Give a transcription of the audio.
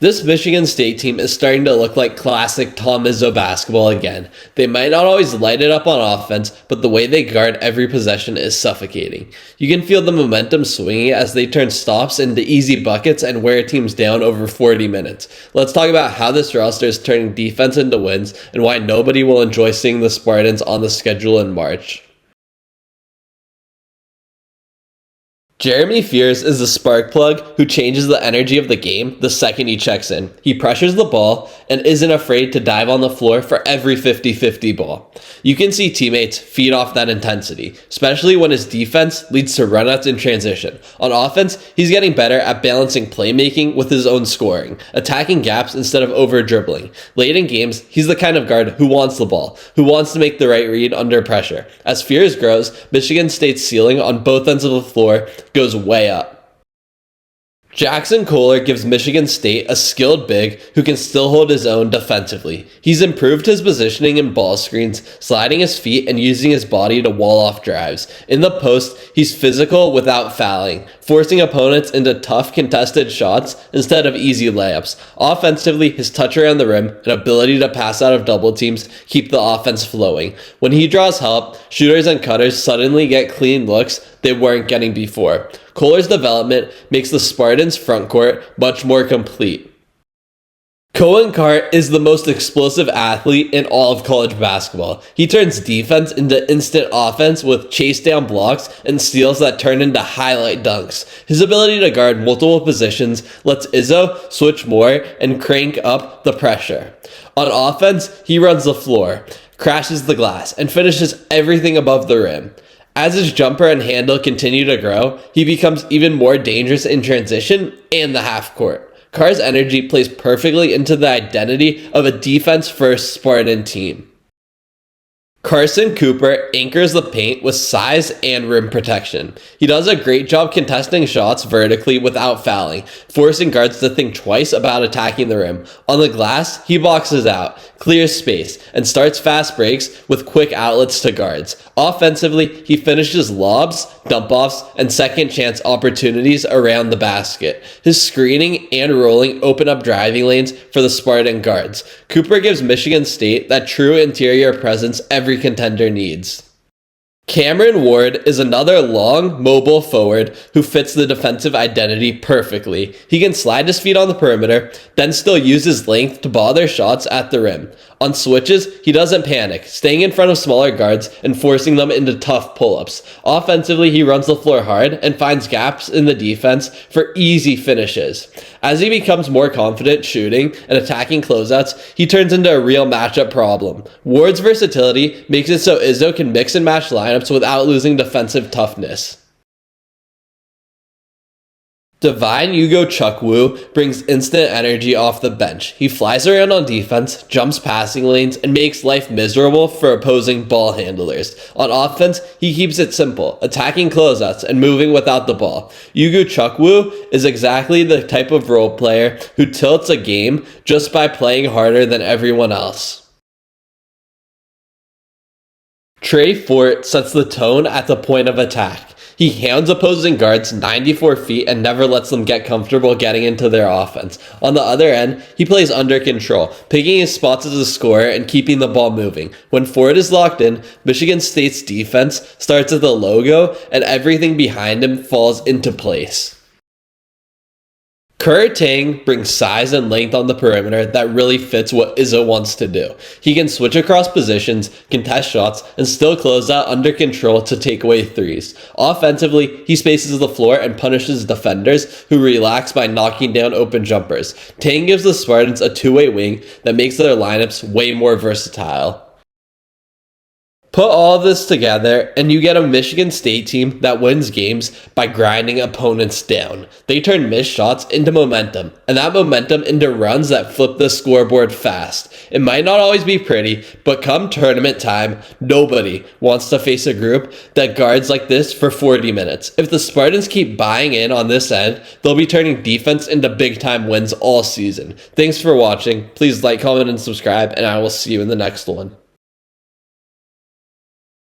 This Michigan State team is starting to look like classic Tom Izzo basketball again. They might not always light it up on offense, but the way they guard every possession is suffocating. You can feel the momentum swinging as they turn stops into easy buckets and wear teams down over 40 minutes. Let's talk about how this roster is turning defense into wins and why nobody will enjoy seeing the Spartans on the schedule in March. Jeremy Fears is the spark plug who changes the energy of the game the second he checks in. He pressures the ball and isn't afraid to dive on the floor for every 50-50 ball. You can see teammates feed off that intensity, especially when his defense leads to runouts in transition. On offense, he's getting better at balancing playmaking with his own scoring, attacking gaps instead of over-dribbling. Late in games, he's the kind of guard who wants the ball, who wants to make the right read under pressure. As Fears grows, Michigan State's ceiling on both ends of the floor goes way up. Jaxon Kohler gives Michigan State a skilled big who can still hold his own defensively. He's improved his positioning in ball screens, sliding his feet and using his body to wall off drives. In the post, he's physical without fouling, forcing opponents into tough contested shots instead of easy layups. Offensively, his touch around the rim and ability to pass out of double teams keep the offense flowing. When he draws help, shooters and cutters suddenly get clean looks they weren't getting before. Kohler's development makes the Spartans' frontcourt much more complete. Coen Carr is the most explosive athlete in all of college basketball. He turns defense into instant offense with chase down blocks and steals that turn into highlight dunks. His ability to guard multiple positions lets Izzo switch more and crank up the pressure. On offense, he runs the floor, crashes the glass, and finishes everything above the rim. As his jumper and handle continue to grow, he becomes even more dangerous in transition and the half court. Carr's energy plays perfectly into the identity of a defense-first Spartan team. Carson Cooper anchors the paint with size and rim protection. He does a great job contesting shots vertically without fouling, forcing guards to think twice about attacking the rim. On the glass, he boxes out, clears space, and starts fast breaks with quick outlets to guards. Offensively, he finishes lobs, dump-offs, and second-chance opportunities around the basket. His screening and rolling open up driving lanes for the Spartan guards. Cooper gives Michigan State that true interior presence every contender needs. Cameron Ward is another long, mobile forward who fits the defensive identity perfectly. He can slide his feet on the perimeter, then still use his length to bother shots at the rim. On switches, he doesn't panic, staying in front of smaller guards and forcing them into tough pull-ups. Offensively, he runs the floor hard and finds gaps in the defense for easy finishes. As he becomes more confident shooting and attacking closeouts, he turns into a real matchup problem. Ward's versatility makes it so Izzo can mix and match lineups without losing defensive toughness. Divine Ugochukwu brings instant energy off the bench. He flies around on defense, jumps passing lanes, and makes life miserable for opposing ball handlers. On offense, he keeps it simple, attacking closeouts and moving without the ball. Ugochukwu is exactly the type of role player who tilts a game just by playing harder than everyone else. Trey Fort sets the tone at the point of attack. He hounds opposing guards 94 feet and never lets them get comfortable getting into their offense. On the other end, he plays under control, picking his spots as a scorer and keeping the ball moving. When Ford is locked in, Michigan State's defense starts at the logo and everything behind him falls into place. Kur Teng brings size and length on the perimeter that really fits what Izzo wants to do. He can switch across positions, contest shots, and still close out under control to take away threes. Offensively, he spaces the floor and punishes defenders who relax by knocking down open jumpers. Teng gives the Spartans a two-way wing that makes their lineups way more versatile. Put all of this together, and you get a Michigan State team that wins games by grinding opponents down. They turn missed shots into momentum, and that momentum into runs that flip the scoreboard fast. It might not always be pretty, but come tournament time, nobody wants to face a group that guards like this for 40 minutes. If the Spartans keep buying in on this end, they'll be turning defense into big-time wins all season. Thanks for watching. Please like, comment, and subscribe, and I will see you in the next one.